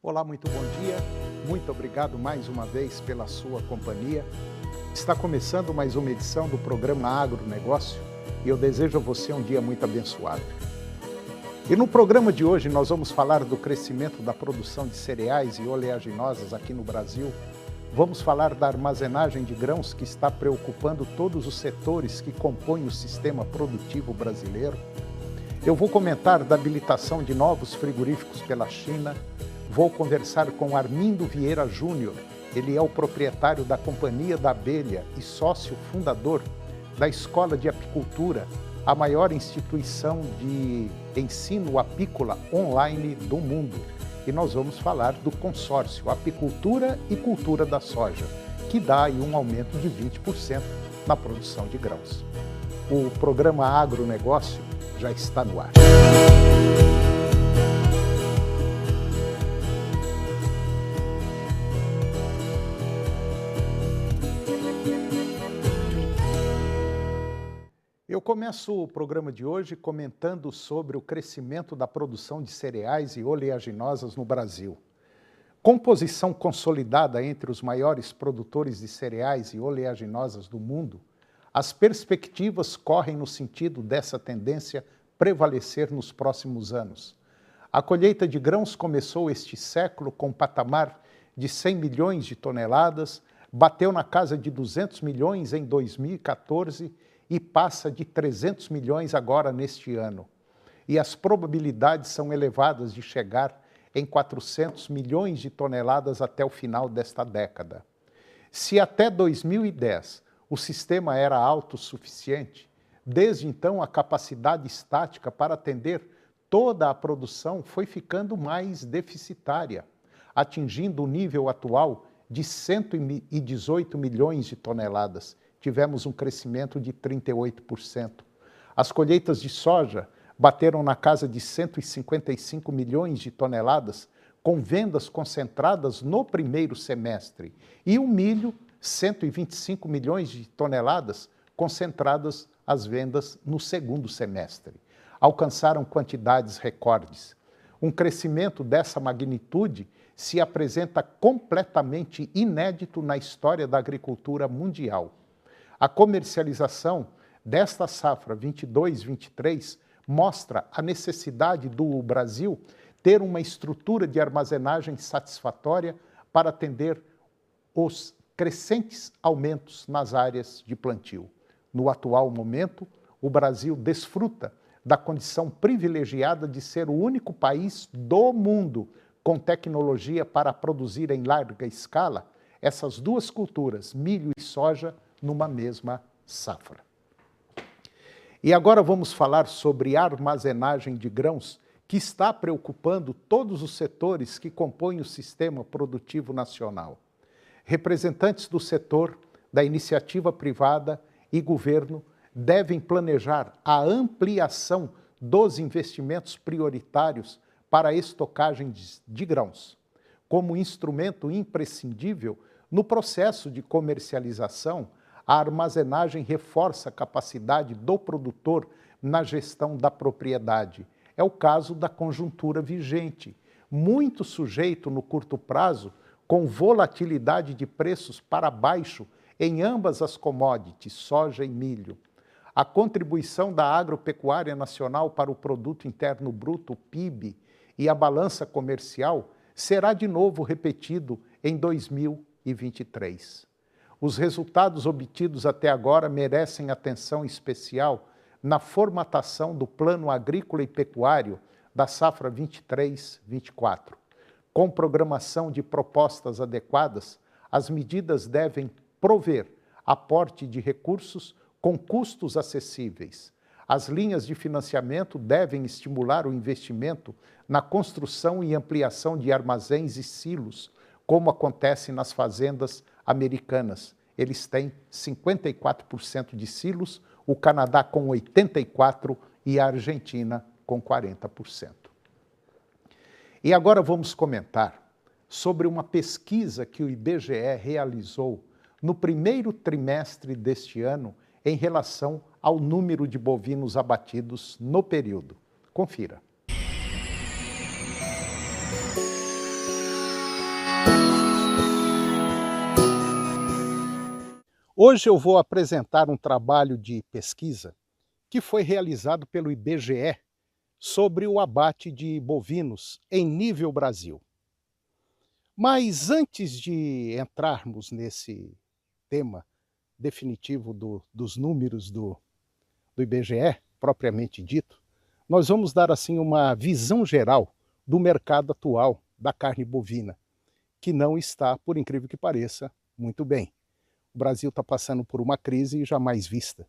Olá, muito bom dia. Muito obrigado mais uma vez pela sua companhia. Está começando mais uma edição do programa Agronegócio e eu desejo a você um dia muito abençoado. E no programa de hoje nós vamos falar do crescimento da produção de cereais e oleaginosas aqui no Brasil. Vamos falar da armazenagem de grãos que está preocupando todos os setores que compõem o sistema produtivo brasileiro. Eu vou comentar da habilitação de novos frigoríficos pela China. Vou conversar com Armindo Vieira Júnior. Ele é o proprietário da Companhia da Abelha e sócio fundador da Escola de Apicultura, a maior instituição de ensino apícola online do mundo. E nós vamos falar do consórcio Apicultura e Cultura da Soja, que dá aí um aumento de 20% na produção de grãos. O programa Agronegócio já está no ar. Eu começo o programa de hoje comentando sobre o crescimento da produção de cereais e oleaginosas no Brasil. Com posição consolidada entre os maiores produtores de cereais e oleaginosas do mundo, as perspectivas correm no sentido dessa tendência prevalecer nos próximos anos. A colheita de grãos começou este século com um patamar de 100 milhões de toneladas, bateu na casa de 200 milhões em 2014 e passa de 300 milhões agora neste ano. E as probabilidades são elevadas de chegar em 400 milhões de toneladas até o final desta década. Se até 2010 o sistema era autossuficiente, desde então a capacidade estática para atender toda a produção foi ficando mais deficitária, atingindo o nível atual de 118 milhões de toneladas. Tivemos um crescimento de 38%. As colheitas de soja bateram na casa de 155 milhões de toneladas, com vendas concentradas no primeiro semestre, e o milho, 125 milhões de toneladas, concentradas as vendas no segundo semestre. Alcançaram quantidades recordes. Um crescimento dessa magnitude se apresenta completamente inédito na história da agricultura mundial. A comercialização desta safra 22-23 mostra a necessidade do Brasil ter uma estrutura de armazenagem satisfatória para atender os crescentes aumentos nas áreas de plantio. No atual momento, o Brasil desfruta da condição privilegiada de ser o único país do mundo com tecnologia para produzir em larga escala essas duas culturas, milho e soja, numa mesma safra. E agora vamos falar sobre armazenagem de grãos, que está preocupando todos os setores que compõem o sistema produtivo nacional. Representantes do setor, da iniciativa privada e governo devem planejar a ampliação dos investimentos prioritários para a estocagem de grãos, como instrumento imprescindível no processo de comercialização. A armazenagem reforça a capacidade do produtor na gestão da propriedade. É o caso da conjuntura vigente, muito sujeito no curto prazo, com volatilidade de preços para baixo em ambas as commodities, soja e milho. A contribuição da agropecuária nacional para o Produto Interno Bruto, PIB, e a balança comercial será de novo repetido em 2023. Os resultados obtidos até agora merecem atenção especial na formatação do Plano Agrícola e Pecuário da safra 23-24. Com programação de propostas adequadas, as medidas devem prover aporte de recursos com custos acessíveis. As linhas de financiamento devem estimular o investimento na construção e ampliação de armazéns e silos, como acontece nas fazendas americanas. Eles têm 54% de silos, o Canadá com 84% e a Argentina com 40%. E agora vamos comentar sobre uma pesquisa que o IBGE realizou no primeiro trimestre deste ano em relação ao número de bovinos abatidos no período. Confira. Hoje eu vou apresentar um trabalho de pesquisa que foi realizado pelo IBGE sobre o abate de bovinos em nível Brasil. Mas antes de entrarmos nesse tema definitivo dos números do IBGE, propriamente dito, nós vamos dar assim uma visão geral do mercado atual da carne bovina, que não está, por incrível que pareça, muito bem. O Brasil está passando por uma crise jamais vista.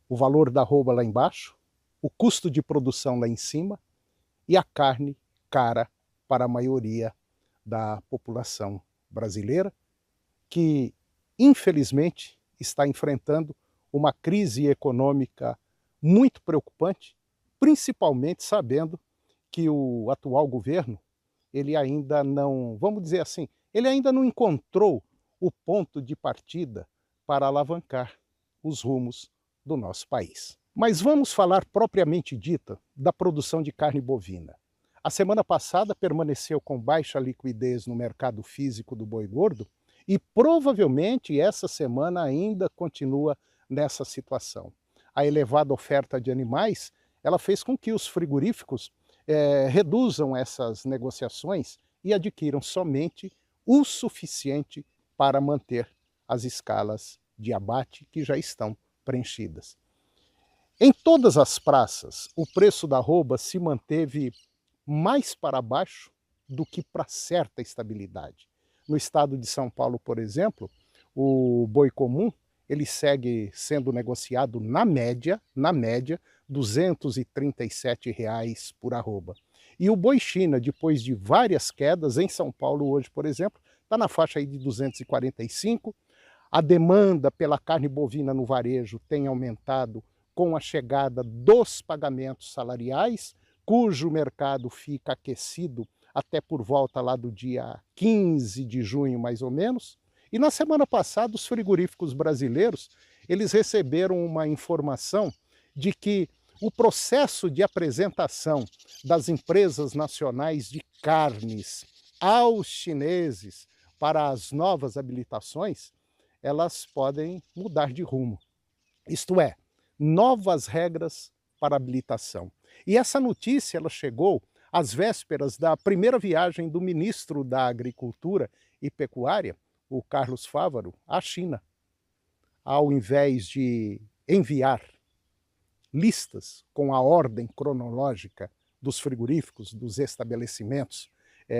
O valor da arroba lá embaixo, o custo de produção lá em cima e a carne cara para a maioria da população brasileira, que infelizmente está enfrentando uma crise econômica muito preocupante, principalmente sabendo que o atual governo, ele ainda não, vamos dizer assim, ele ainda não encontrou o ponto de partida para alavancar os rumos do nosso país. Mas vamos falar propriamente dita da produção de carne bovina. A semana passada permaneceu com baixa liquidez no mercado físico do boi gordo e provavelmente essa semana ainda continua nessa situação. A elevada oferta de animais, ela fez com que os frigoríficos reduzam essas negociações e adquiram somente o suficiente para manter as escalas de abate que já estão preenchidas. Em todas as praças, o preço da arroba se manteve mais para baixo do que para certa estabilidade. No estado de São Paulo, por exemplo, o boi comum ele segue sendo negociado na média R$ 237 por arroba. E o boi China, depois de várias quedas, em São Paulo hoje, por exemplo, está na faixa aí de 245. A demanda pela carne bovina no varejo tem aumentado com a chegada dos pagamentos salariais, cujo mercado fica aquecido até por volta lá do dia 15 de junho, mais ou menos. E na semana passada, os frigoríficos brasileiros, eles receberam uma informação de que o processo de apresentação das empresas nacionais de carnes aos chineses para as novas habilitações, elas podem mudar de rumo. Isto é, novas regras para habilitação. E essa notícia ela chegou às vésperas da primeira viagem do ministro da Agricultura e Pecuária, o Carlos Fávaro, à China. Ao invés de enviar listas com a ordem cronológica dos frigoríficos, dos estabelecimentos,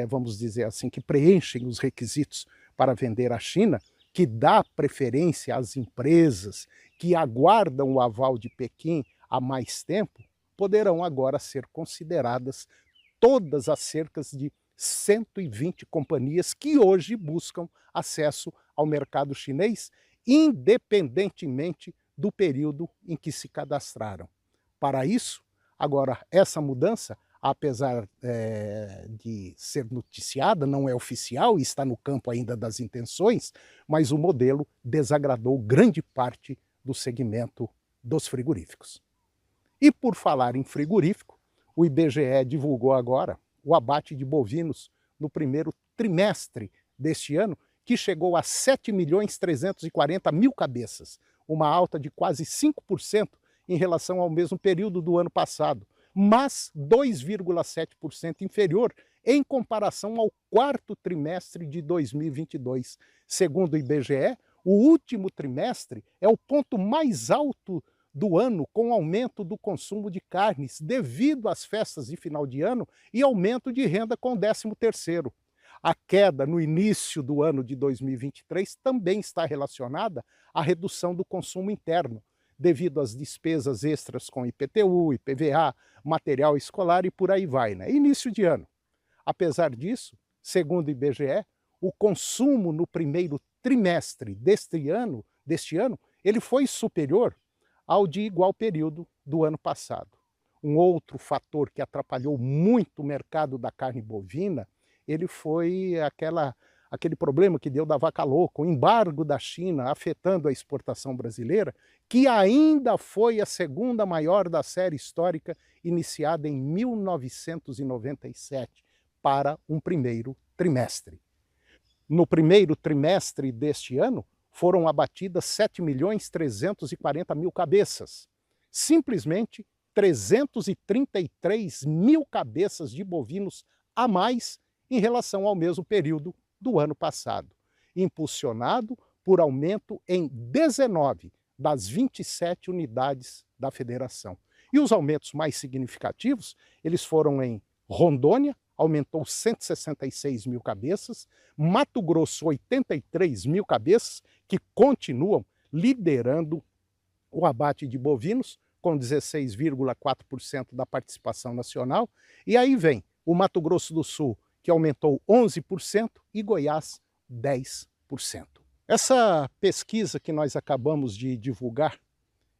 vamos dizer assim, que preenchem os requisitos para vender à China, que dá preferência às empresas que aguardam o aval de Pequim há mais tempo, poderão agora ser consideradas todas as cerca de 120 companhias que hoje buscam acesso ao mercado chinês, independentemente do período em que se cadastraram. Para isso, agora, essa mudança, apesar de ser noticiada, não é oficial e está no campo ainda das intenções, mas o modelo desagradou grande parte do segmento dos frigoríficos. E por falar em frigorífico, o IBGE divulgou agora o abate de bovinos no primeiro trimestre deste ano, que chegou a 7.340.000 cabeças, uma alta de quase 5% em relação ao mesmo período do ano passado, mas 2,7% inferior em comparação ao quarto trimestre de 2022. Segundo o IBGE, o último trimestre é o ponto mais alto do ano, com aumento do consumo de carnes devido às festas de final de ano e aumento de renda com o 13º. A queda no início do ano de 2023 também está relacionada à redução do consumo interno, devido às despesas extras com IPTU, IPVA, material escolar e por aí vai, né? Início de ano. Apesar disso, segundo o IBGE, o consumo no primeiro trimestre deste ano, ele foi superior ao de igual período do ano passado. Um outro fator que atrapalhou muito o mercado da carne bovina, ele foi aquele problema que deu da vaca louca, o embargo da China afetando a exportação brasileira, que ainda foi a segunda maior da série histórica, iniciada em 1997, para um primeiro trimestre. No primeiro trimestre deste ano, foram abatidas 7.340.000 cabeças. Simplesmente 333 mil cabeças de bovinos a mais em relação ao mesmo período do ano passado, impulsionado por aumento em 19 das 27 unidades da federação. E os aumentos mais significativos, eles foram em Rondônia, aumentou 166 mil cabeças, Mato Grosso 83 mil cabeças, que continuam liderando o abate de bovinos, com 16,4% da participação nacional, e aí vem o Mato Grosso do Sul, que aumentou 11%, e Goiás 10%. Essa pesquisa que nós acabamos de divulgar,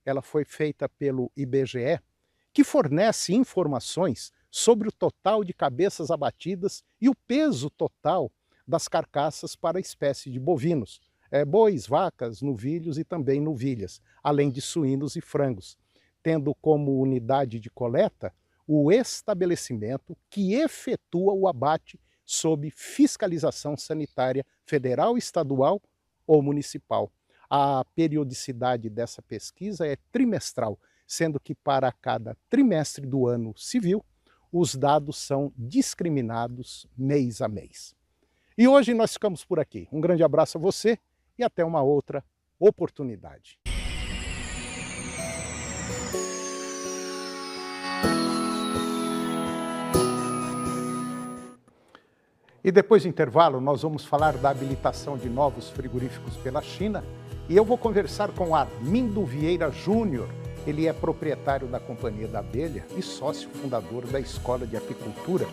ela foi feita pelo IBGE, que fornece informações sobre o total de cabeças abatidas e o peso total das carcaças para a espécie de bovinos, bois, vacas, novilhos e também novilhas, além de suínos e frangos, tendo como unidade de coleta o estabelecimento que efetua o abate sob fiscalização sanitária federal, estadual ou municipal. A periodicidade dessa pesquisa é trimestral, sendo que para cada trimestre do ano civil, os dados são discriminados mês a mês. E hoje nós ficamos por aqui. Um grande abraço a você e até uma outra oportunidade. E depois do intervalo, nós vamos falar da habilitação de novos frigoríficos pela China e eu vou conversar com Armindo Vieira Júnior. Ele é proprietário da Companhia da Abelha e sócio fundador da Escola de Apicultura,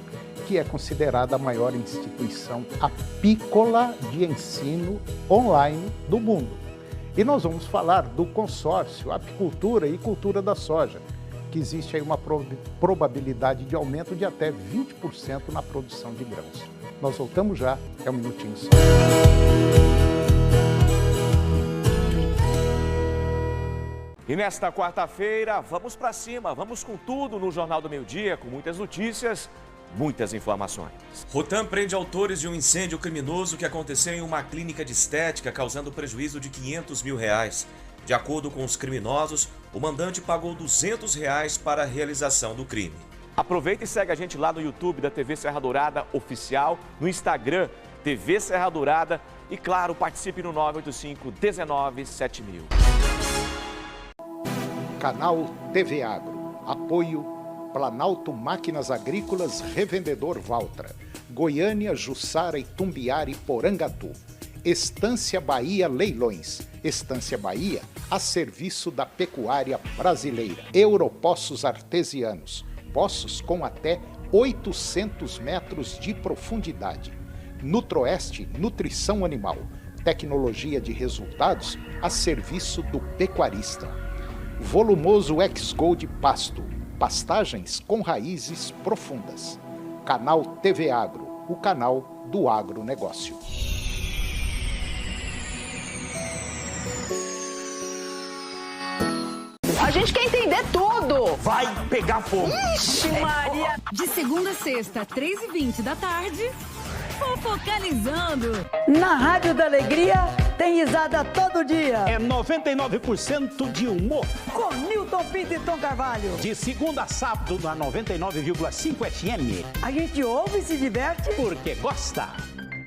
que é considerada a maior instituição apícola de ensino online do mundo. E nós vamos falar do consórcio Apicultura e Cultura da Soja, que existe aí uma probabilidade de aumento de até 20% na produção de grãos. Nós voltamos já, é um minutinho só. E nesta quarta-feira, vamos para cima, vamos com tudo no Jornal do Meio-Dia, com muitas notícias, muitas informações. Rotam prende autores de um incêndio criminoso que aconteceu em uma clínica de estética, causando prejuízo de R$500 mil. De acordo com os criminosos, o mandante pagou R$200 para a realização do crime. Aproveita e segue a gente lá no YouTube da TV Serra Dourada Oficial, no Instagram TV Serra Dourada e, claro, participe no 985-19-7000. Canal TV Agro. Apoio Planalto Máquinas Agrícolas Revendedor Valtra. Goiânia, Jussara, Itumbiara e Porangatu. Estância Bahia Leilões. Estância Bahia a serviço da pecuária brasileira. Europoços Artesianos. Poços com até 800 metros de profundidade. Nutroeste Nutrição Animal. Tecnologia de resultados a serviço do pecuarista. Volumoso X-Gold Pasto. Pastagens com raízes profundas. Canal TV Agro, o canal do agronegócio. A gente quer entender tudo. Vai pegar fogo. Ixi, Maria. De segunda a sexta, 13h20 da tarde, Fofocalizando. Na Rádio da Alegria, tem risada todo dia. É 99% de humor. Com Nilton Pinto e Tom Carvalho. De segunda a sábado, na 99,5 FM. A gente ouve e se diverte. Porque gosta.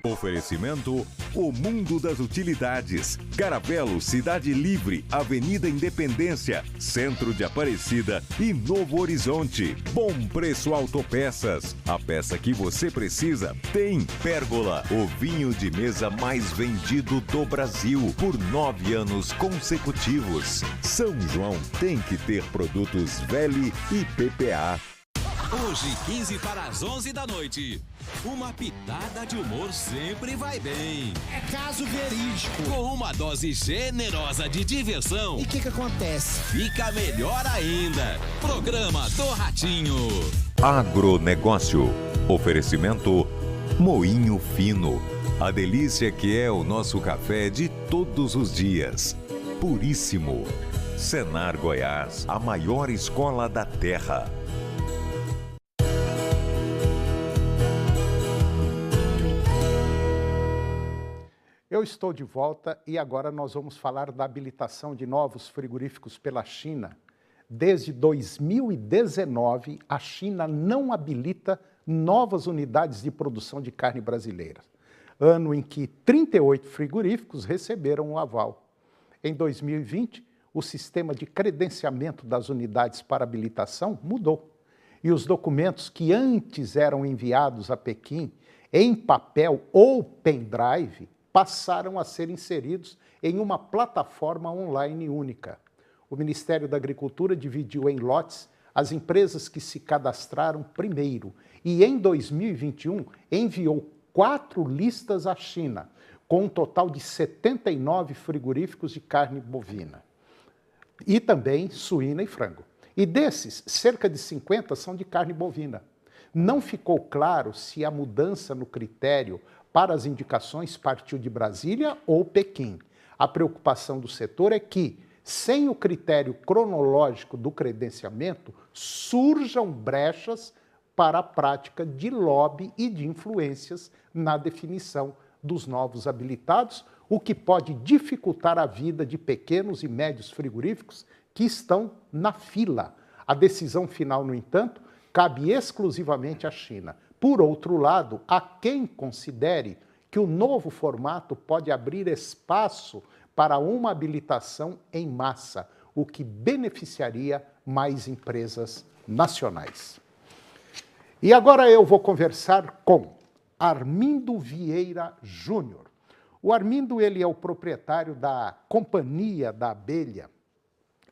Oferecimento O Mundo das Utilidades. Caravelo, Cidade Livre, Avenida Independência, Centro de Aparecida e Novo Horizonte. Bom Preço Autopeças. A peça que você precisa tem. Pérgola, o vinho de mesa mais vendido do Brasil por 9 anos consecutivos. São João tem que ter produtos Velho e PPA. Hoje, 15 para as 11 da noite. Uma pitada de humor sempre vai bem. É caso verídico. Com uma dose generosa de diversão. E o que acontece? Fica melhor ainda. Programa do Ratinho. Agronegócio. Oferecimento Moinho Fino. A delícia que é o nosso café de todos os dias. Puríssimo. Senar Goiás, a maior escola da terra. Eu estou de volta e agora nós vamos falar da habilitação de novos frigoríficos pela China. Desde 2019, a China não habilita novas unidades de produção de carne brasileira, ano em que 38 frigoríficos receberam o aval. Em 2020, o sistema de credenciamento das unidades para habilitação mudou e os documentos que antes eram enviados a Pequim em papel ou pendrive passaram a ser inseridos em uma plataforma online única. O Ministério da Agricultura dividiu em lotes as empresas que se cadastraram primeiro e, em 2021, enviou 4 listas à China, com um total de 79 frigoríficos de carne bovina, e também suína e frango. E desses, cerca de 50 são de carne bovina. Não ficou claro se a mudança no critério para as indicações partiu de Brasília ou Pequim. A preocupação do setor é que, sem o critério cronológico do credenciamento, surjam brechas para a prática de lobby e de influências na definição dos novos habilitados, o que pode dificultar a vida de pequenos e médios frigoríficos que estão na fila. A decisão final, no entanto, cabe exclusivamente à China. Por outro lado, há quem considere que o novo formato pode abrir espaço para uma habilitação em massa, o que beneficiaria mais empresas nacionais. E agora eu vou conversar com Armindo Vieira Júnior. O Armindo, ele é o proprietário da Companhia da Abelha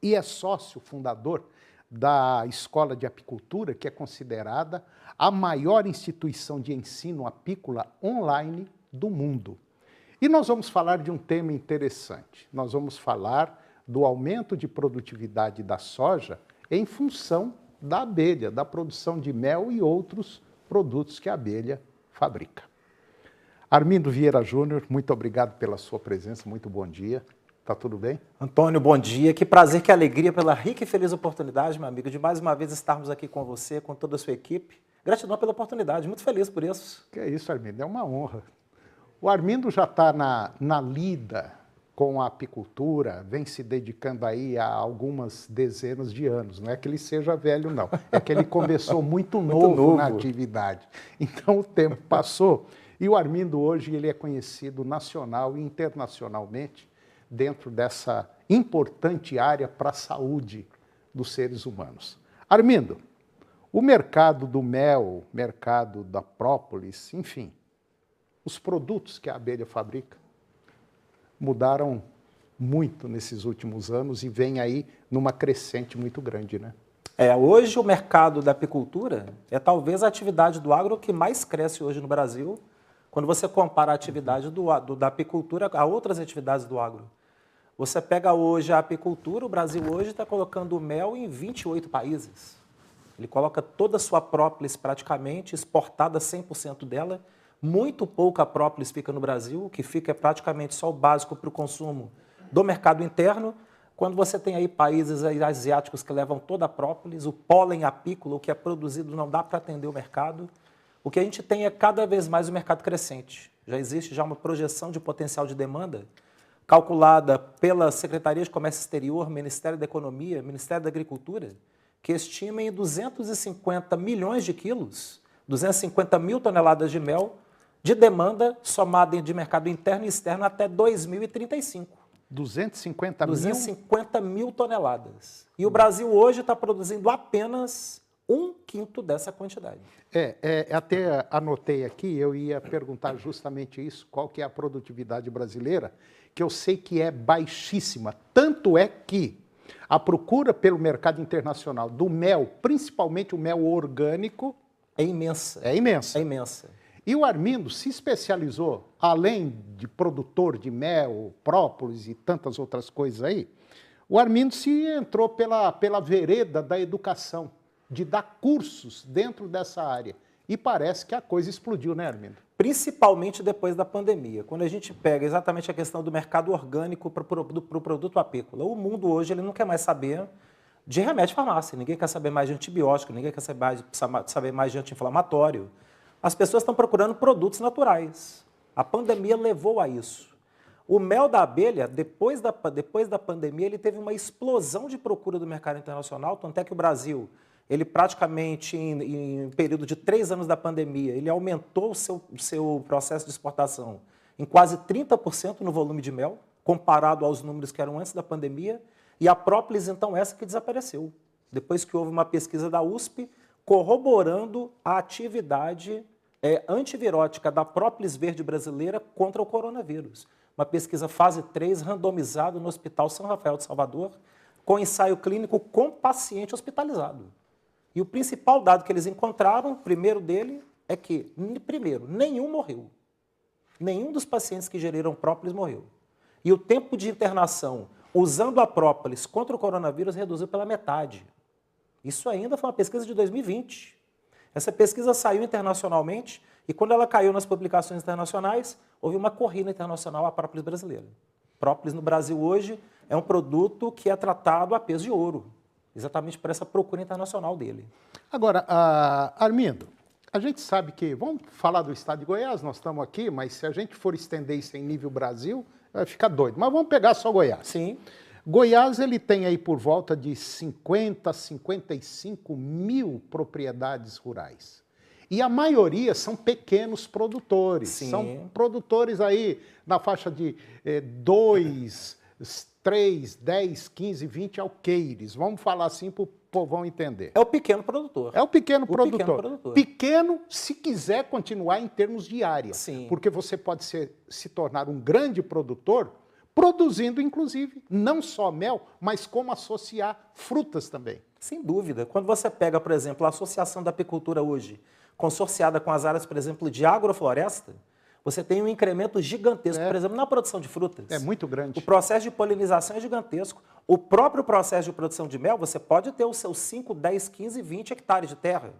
e é sócio fundador da Escola de Apicultura, que é considerada a maior instituição de ensino apícola online do mundo. E nós vamos falar de um tema interessante. Nós vamos falar do aumento de produtividade da soja em função da abelha, da produção de mel e outros produtos que a abelha fabrica. Armindo Vieira Júnior, muito obrigado pela sua presença, muito bom dia. Tá tudo bem? Antônio, bom dia. Que prazer, que alegria pela rica e feliz oportunidade, meu amigo, de mais uma vez estarmos aqui com você, com toda a sua equipe. Gratidão pela oportunidade, muito feliz por isso. Que é isso, Armindo, é uma honra. O Armindo já está na lida com a apicultura, vem se dedicando aí há algumas dezenas de anos. Não é que ele seja velho, não. É que ele começou muito novo na atividade. Então o tempo passou e o Armindo hoje ele é conhecido nacional e internacionalmente dentro dessa importante área para a saúde dos seres humanos. Armindo, o mercado do mel, mercado da própolis, enfim, os produtos que a abelha fabrica mudaram muito nesses últimos anos e vem aí numa crescente muito grande, né? Hoje o mercado da apicultura é talvez a atividade do agro que mais cresce hoje no Brasil, quando você compara a atividade da apicultura a outras atividades do agro. Você pega hoje a apicultura, o Brasil hoje está colocando o mel em 28 países. Ele coloca toda a sua própolis praticamente, exportada 100% dela. Muito pouca própolis fica no Brasil, o que fica é praticamente só o básico para o consumo do mercado interno. Quando você tem aí países asiáticos que levam toda a própolis, o pólen apícola, o que é produzido não dá para atender o mercado. O que a gente tem é cada vez mais o mercado crescente. Já existe já uma projeção de potencial de demanda calculada pela Secretaria de Comércio Exterior, Ministério da Economia, Ministério da Agricultura, que estima em 250 milhões de quilos, 250 mil toneladas de mel, de demanda somada de mercado interno e externo até 2035. 250 mil toneladas. E o Brasil hoje está produzindo apenas 1/5 dessa quantidade. Até anotei aqui, eu ia perguntar justamente isso, qual que é a produtividade brasileira, que eu sei que é baixíssima. Tanto é que a procura pelo mercado internacional do mel, principalmente o mel orgânico, é imensa. É imensa. É imensa. E o Armindo se especializou, além de produtor de mel, própolis e tantas outras coisas aí, o Armindo se entrou pela vereda da educação, de dar cursos dentro dessa área. E parece que a coisa explodiu, né, Armindo? Principalmente depois da pandemia. Quando a gente pega exatamente a questão do mercado orgânico para o produto apícola, o mundo hoje ele não quer mais saber de remédio de farmácia, ninguém quer saber mais de antibiótico, ninguém quer saber mais de anti-inflamatório. As pessoas estão procurando produtos naturais. A pandemia levou a isso. O mel da abelha, depois da pandemia, ele teve uma explosão de procura do mercado internacional, tanto é que o Brasil, ele praticamente, em período de 3 anos da pandemia, ele aumentou o seu processo de exportação em quase 30% no volume de mel, comparado aos números que eram antes da pandemia, e a própolis, então, essa que desapareceu, depois que houve uma pesquisa da USP corroborando a atividade antivirótica da própolis verde brasileira contra o coronavírus. Uma pesquisa fase 3, randomizada no Hospital São Rafael de Salvador, com ensaio clínico com paciente hospitalizado. E o principal dado que eles encontraram, primeiro dele, é que, primeiro, nenhum morreu. Nenhum dos pacientes que geriram própolis morreu. E o tempo de internação usando a própolis contra o coronavírus reduziu pela metade. Isso ainda foi uma pesquisa de 2020. Essa pesquisa saiu internacionalmente e quando ela caiu nas publicações internacionais, houve uma corrida internacional à própolis brasileira. Própolis no Brasil hoje é um produto que é tratado a peso de ouro, exatamente por essa procura internacional dele. Agora, Armindo, a gente sabe que, vamos falar do estado de Goiás, nós estamos aqui, mas se a gente for estender isso em nível Brasil, vai ficar doido. Mas vamos pegar só Goiás. Sim. Goiás, ele tem aí por volta de 50, 55 mil propriedades rurais. E a maioria são pequenos produtores. Sim. São produtores aí na faixa de 2, 3, 10, 15, 20 alqueires. Vamos falar assim para o povão entender. É o pequeno produtor. É o pequeno produtor. Pequeno, se quiser continuar em termos de área. Sim. Porque você pode se tornar um grande produtor, produzindo, inclusive, não só mel, mas como associar frutas também. Sem dúvida. Quando você pega, por exemplo, a Associação da Apicultura hoje, consorciada com as áreas, por exemplo, de agrofloresta, você tem um incremento gigantesco, por exemplo, na produção de frutas. É muito grande. O processo de polinização é gigantesco. O próprio processo de produção de mel, você pode ter os seus 5, 10, 15, 20 hectares de terra.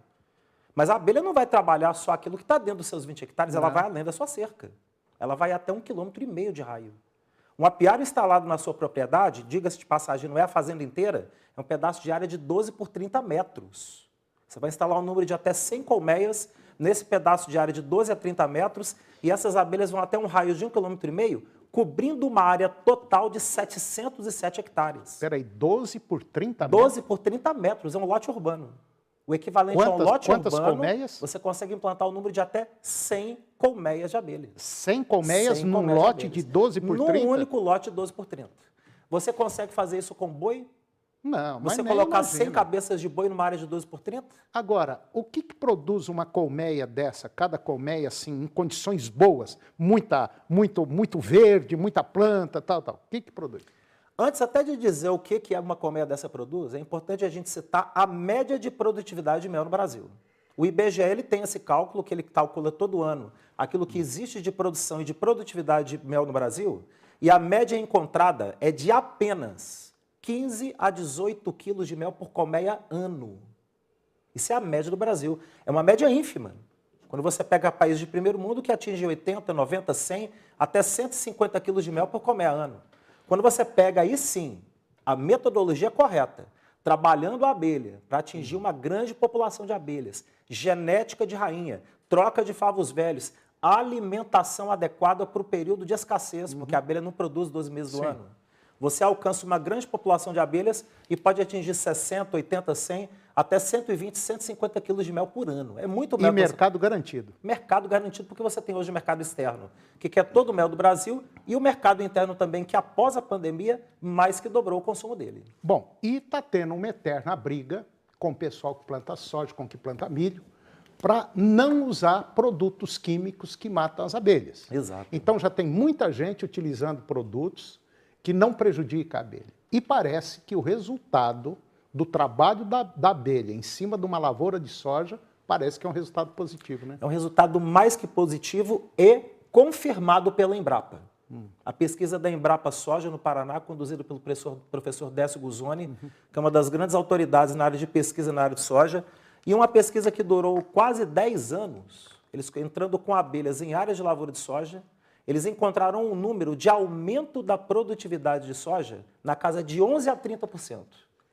Mas a abelha não vai trabalhar só aquilo que está dentro dos seus 20 hectares, ela vai além da sua cerca. Ela vai até 1,5 km de raio. Um apiário instalado na sua propriedade, diga-se de passagem, não é a fazenda inteira, é um pedaço de área de 12 por 30 metros. Você vai instalar um número de até 100 colmeias nesse pedaço de área de 12 a 30 metros e essas abelhas vão até um raio de 1,5 km, cobrindo uma área total de 707 hectares. Espera aí, 12 por 30 metros? 12 por 30 metros, é um lote urbano. O equivalente a um lote quantas urbano, colmeias? você consegue implantar um número de até 100 colmeias de abelhas. 100 colmeias num lote de 12 por 30? Num único lote de 12 por 30. Você consegue fazer isso com boi? Não, mas você nem colocar imagino. 100 cabeças de boi numa área de 12 por 30? Agora, o que produz uma colmeia dessa? Cada colmeia, assim, em condições boas, muito verde, muita planta, tal. O que produz? Antes até de dizer o que uma colmeia dessa produz, é importante a gente citar a média de produtividade de mel no Brasil. O IBGE ele tem esse cálculo que ele calcula todo ano aquilo que existe de produção e de produtividade de mel no Brasil, e a média encontrada é de apenas 15 a 18 quilos de mel por colmeia ano. Isso é a média do Brasil. É uma média ínfima. Quando você pega países de primeiro mundo que atingem 80, 90, 100, até 150 quilos de mel por colmeia ano. Quando você pega aí sim a metodologia correta, trabalhando a abelha para atingir uma grande população de abelhas, genética de rainha, troca de favos velhos, alimentação adequada para o período de escassez, porque a abelha não produz 12 meses do ano. Você alcança uma grande população de abelhas e pode atingir 60, 80, 100, até 120, 150 quilos de mel por ano. É muito mel. E mercado garantido. Mercado garantido, porque você tem hoje o mercado externo, que quer todo o mel do Brasil, e o mercado interno também, que após a pandemia, mais que dobrou o consumo dele. Bom, e está tendo uma eterna briga com o pessoal que planta soja, com o que planta milho, para não usar produtos químicos que matam as abelhas. Exato. Então já tem muita gente utilizando produtos que não prejudicam a abelha. E parece que o resultado do trabalho da abelha em cima de uma lavoura de soja parece que é um resultado positivo, né? É um resultado mais que positivo e confirmado pela Embrapa. A pesquisa da Embrapa Soja no Paraná, conduzida pelo professor Décio Guzoni, que é uma das grandes autoridades na área de pesquisa na área de soja, e uma pesquisa que durou quase 10 anos, eles entrando com abelhas em áreas de lavoura de soja, eles encontraram um número de aumento da produtividade de soja na casa de 11 a 30%.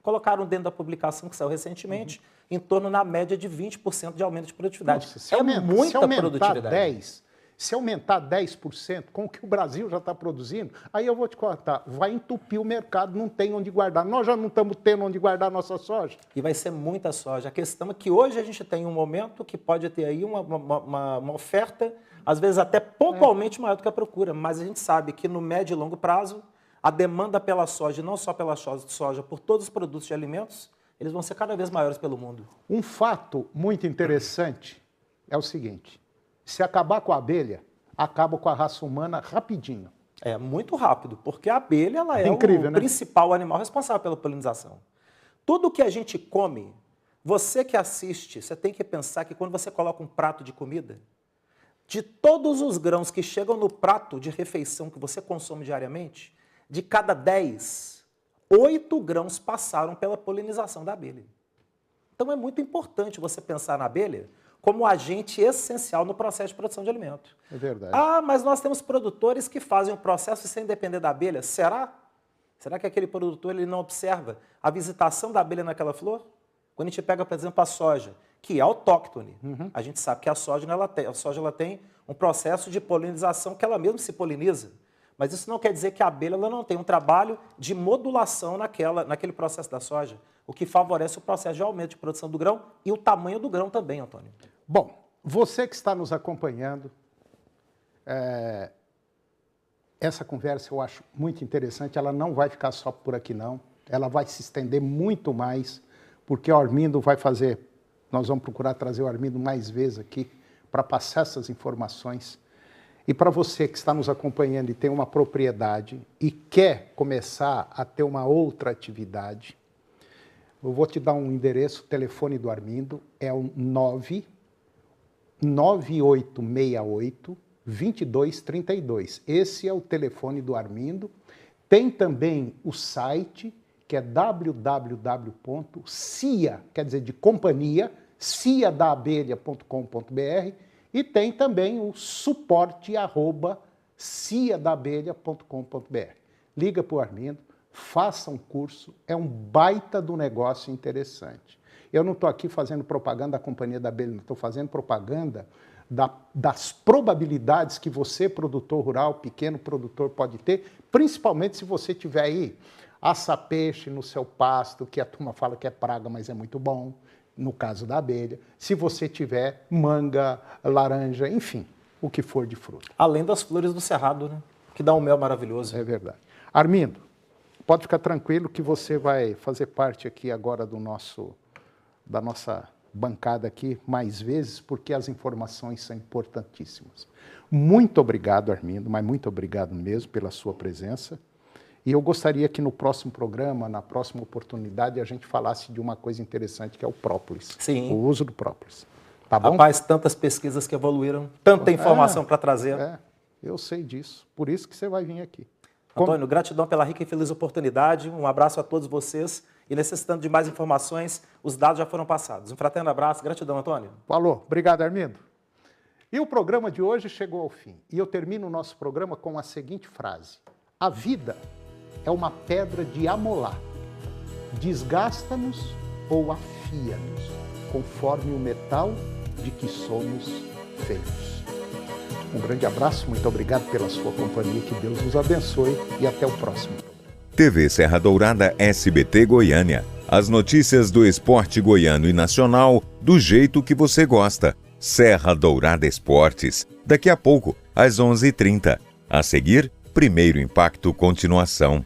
Colocaram dentro da publicação que saiu recentemente, em torno na média de 20% de aumento de produtividade. Nossa, se aumentar produtividade. 10, Se aumentar 10%, com o que o Brasil já está produzindo, aí eu vou te contar, vai entupir o mercado, não tem onde guardar. Nós já não estamos tendo onde guardar nossa soja. E vai ser muita soja. A questão é que hoje a gente tem um momento que pode ter aí uma oferta, às vezes até pontualmente maior do que a procura, mas a gente sabe que no médio e longo prazo, a demanda pela soja, e não só pela soja, por todos os produtos de alimentos, eles vão ser cada vez maiores pelo mundo. Um fato muito interessante é o seguinte, se acabar com a abelha, acaba com a raça humana rapidinho. É muito rápido, porque a abelha ela é incrível, o né? principal animal responsável pela polinização. Tudo que a gente come, você que assiste, você tem que pensar que quando você coloca um prato de comida, de todos os grãos que chegam no prato de refeição que você consome diariamente, de cada 10, 8 grãos passaram pela polinização da abelha. Então é muito importante você pensar na abelha como agente essencial no processo de produção de alimento. É verdade. Ah, mas nós temos produtores que fazem o processo sem depender da abelha. Será? Será que aquele produtor ele não observa a visitação da abelha naquela flor? Quando a gente pega, por exemplo, a soja, que é autóctone, a gente sabe que a soja ela tem um processo de polinização que ela mesma se poliniza. Mas isso não quer dizer que a abelha ela não tem um trabalho de modulação naquele processo da soja, o que favorece o processo de aumento de produção do grão e o tamanho do grão também, Antônio. Bom, você que está nos acompanhando, essa conversa eu acho muito interessante, ela não vai ficar só por aqui não, ela vai se estender muito mais, porque o Armindo vai fazer, nós vamos procurar trazer o Armindo mais vezes aqui para passar essas informações. E para você que está nos acompanhando e tem uma propriedade e quer começar a ter uma outra atividade, eu vou te dar um endereço, o telefone do Armindo é o 99868-2232. Esse é o telefone do Armindo. Tem também o site, que é www.cia, quer dizer, de companhia, ciadaabelha.com.br, e tem também o suporte@ciadaabelha.com.br. Liga para o Armindo, faça um curso, é um baita do negócio interessante. Eu não estou aqui fazendo propaganda da Companhia da Abelha, estou fazendo propaganda das probabilidades que você, produtor rural, pequeno produtor, pode ter, principalmente se você tiver aí aça-peixe no seu pasto, que a turma fala que é praga, mas é muito bom, no caso da abelha, se você tiver manga, laranja, enfim, o que for de fruta. Além das flores do cerrado, né? Que dá um mel maravilhoso. É verdade. Armindo, pode ficar tranquilo que você vai fazer parte aqui agora da nossa bancada aqui mais vezes, porque as informações são importantíssimas. Muito obrigado, Armindo, mas muito obrigado mesmo pela sua presença. E eu gostaria que no próximo programa, na próxima oportunidade, a gente falasse de uma coisa interessante, que é o própolis. Sim. O uso do própolis. Tá bom? Rapaz, tantas pesquisas que evoluíram, tanta informação para trazer. Eu sei disso. Por isso que você vai vir aqui. Antônio, gratidão pela rica e feliz oportunidade. Um abraço a todos vocês. E necessitando de mais informações, os dados já foram passados. Um fraterno abraço. Gratidão, Antônio. Falou. Obrigado, Armindo. E o programa de hoje chegou ao fim. E eu termino o nosso programa com a seguinte frase. A vida é uma pedra de amolar. Desgasta-nos ou afia-nos, conforme o metal de que somos feitos. Um grande abraço, muito obrigado pela sua companhia, que Deus nos abençoe e até o próximo. TV Serra Dourada SBT Goiânia. As notícias do esporte goiano e nacional do jeito que você gosta. Serra Dourada Esportes. Daqui a pouco, às 11h30. A seguir, Primeiro Impacto Continuação.